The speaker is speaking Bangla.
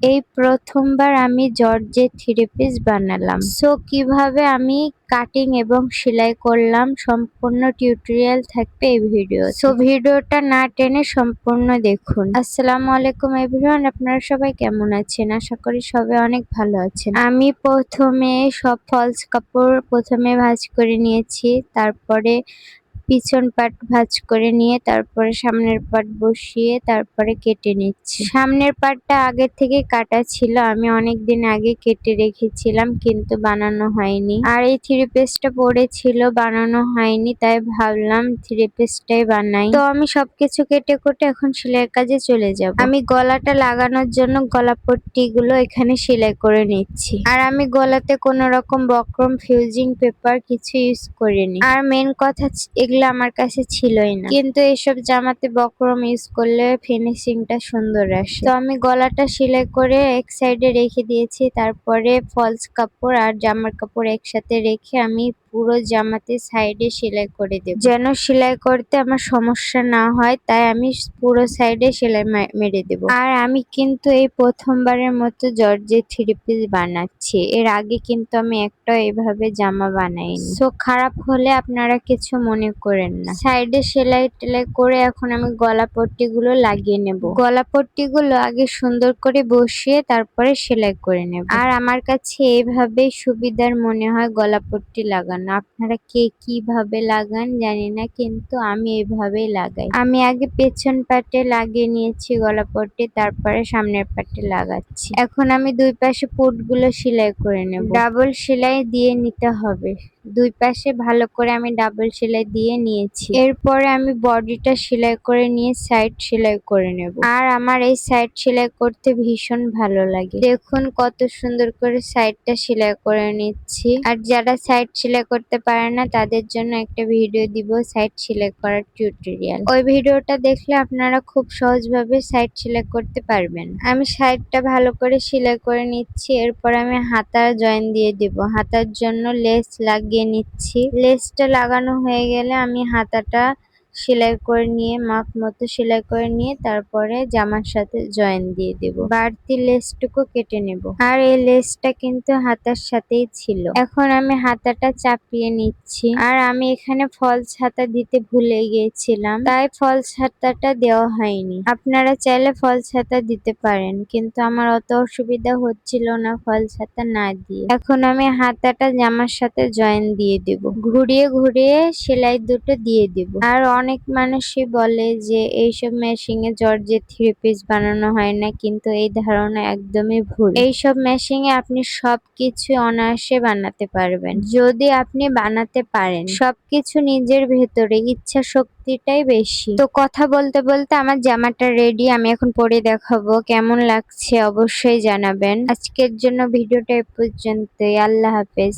এই প্রথমবার আমি জর্জেট থ্রি পিস বানালাম। সো কিভাবে আমি কাটিং এবং সেলাই করলাম সম্পূর্ণ টিউটোরিয়াল থাকবে এই ভিডিও। সো ভিডিওটা না টেনে সম্পূর্ণ দেখুন। আসসালামু আলাইকুম এভরিওয়ান, আপনারা সবাই কেমন আছেন? আশা করি সবাই অনেক ভালো আছেন। আমি প্রথমে সব ফলস কাপড় ভাঁজ করে নিয়েছি, তারপরে পিছন পাট ভাঁজ করে নিয়ে তারপরে সামনের পাট বসিয়ে তারপরে কেটে নিচ্ছি। সামনের পাটটা আগের থেকে কাটা ছিল, আমি অনেক দিন আগে কেটে রেখেছিলাম কিন্তু বানানো হয়নি। আর এই থ্রি পিসটা পড়েছিল, বানানো হয়নি, তাই ভাবলাম থ্রি পিসটাই বানাই। তো আমি সবকিছু কেটে কুটে এখন সেলাইয়ের কাজে চলে যাব। আমি গলাটা লাগানোর জন্য গলা পট্টি গুলো এখানে সেলাই করে নিচ্ছি। আর আমি গলাতে কোনো রকম বক্রম ফিউজিং পেপার কিছু ইউজ করিনি। আর মেন কথা, এগুলো আমার কাছে ছিলই না, কিন্তু এসব জামাতে বক্রম ইউজ করলে ফিনিশিংটা সুন্দর আসে। তো আমি গলাটা সেলাই করে এক সাইডে রেখে দিয়েছি, তারপরে ফলস কাপড় আর জামার কাপড় একসাথে রেখে আমি পুরো জামাতে সাইডে সেলাই করে দেব, যেন সেলাই করতে আমার সমস্যা না হয়, তাই আমি পুরো সাইডে সেলাই মেরে দেব। আর আমি কিন্তু এই প্রথমবারের মতো জর্জেট থ্রি পিস বানাচ্ছি। এর আগে কিন্তু আমি একটাও এভাবে জামা বানাইনি। সো খারাপ হলে আপনারা কিছু মনে করেন না। সাইডে সেলাই টেলাই করে এখন আমি গলা পট্টি গুলো লাগিয়ে নেব। গলা পট্টি গুলো আগে সুন্দর করে বসিয়ে তারপরে সেলাই করে নেব। আর আমার কাছে এইভাবেই সুবিধার মনে হয় গলা পট্টি লাগানো। আপনারা কে কিভাবে লাগান জানি না, কিন্তু আমি এইভাবেই লাগাই। আমি আগে পেছন পাটে লাগিয়ে নিয়েছি গলা পট্টি, তারপরে সামনের পাটে লাগাচ্ছি। এখন আমি দুই পাশে পুট গুলো সেলাই করে নেব। ডাবল সেলাই দিয়ে নিতে হবে। দুই পাশে ভালো করে আমি ডাবল সেলাই দিয়ে নিয়েছি। এরপরে আমি বডিটা সেলাই করে নিয়ে সাইড সেলাই করে নেব। আর আমার এই সাইড সেলাই করতে ভীষণ ভালো লাগে। দেখুন কত সুন্দর করে সাইডটা সেলাই করে নিচ্ছি। আর যারা সাইড সেলাই করতে পারে না তাদের জন্য একটা ভিডিও দিব সাইড সেলাই করার টিউটোরিয়াল। ওই ভিডিওটা দেখলে আপনারা খুব সহজভাবে সাইড সেলাই করতে পারবেন। আমি সাইডটা ভালো করে সেলাই করে নিচ্ছি। এরপর আমি হাতার জয়েন দিয়ে দিব। হাতার জন্য লেস লাগিয়ে নিচ্ছি। লেসটা লাগানো হয়ে গেলে আমি হাতাটা সেলাই করে নিয়ে মাপ মতো সেলাই করে নিয়ে তারপরে জামার সাথে জয়েন দিয়ে দেব। বাড়তি লেসটুকু কেটে নেব। আর এই লেসটা কিন্তু হাতার সাথেই ছিল। এখন আমি হাতাটা চাপিয়ে নিচ্ছি। আর আমি এখানে ফলস হাতা দিতে ভুলে গিয়েছিলাম, তাই ফলস হাতাটা দেওয়া হয়নি। আপনারা চাইলে ফলস হাতা দিতে পারেন, কিন্তু আমার অত অসুবিধা হচ্ছিল না ফলস হাতা না দিয়ে। এখন আমি হাতাটা জামার সাথে জয়েন দিয়ে দেব। ঘুরিয়ে ঘুরিয়ে সেলাই দুটো দিয়ে দেব। আর অনেক মানুষই বলে যে এইসব মেশিনে জর্জেট থ্রি পিস বানানো হয় না, কিন্তু এই ধারণা একদমই ভুল। এইসব মেশিনে আপনি সবকিছু অনায়াসে বানাতে পারবেন, যদি আপনি বানাতে পারেন। সবকিছু নিজের ভেতরে ইচ্ছা শক্তিটাই বেশি। তো কথা বলতে বলতে আমার জামাটা রেডি, আমি এখন পরে দেখাবো। কেমন লাগছে অবশ্যই জানাবেন। আজকের জন্য ভিডিওটা এ পর্যন্তই। আল্লাহ হাফেজ।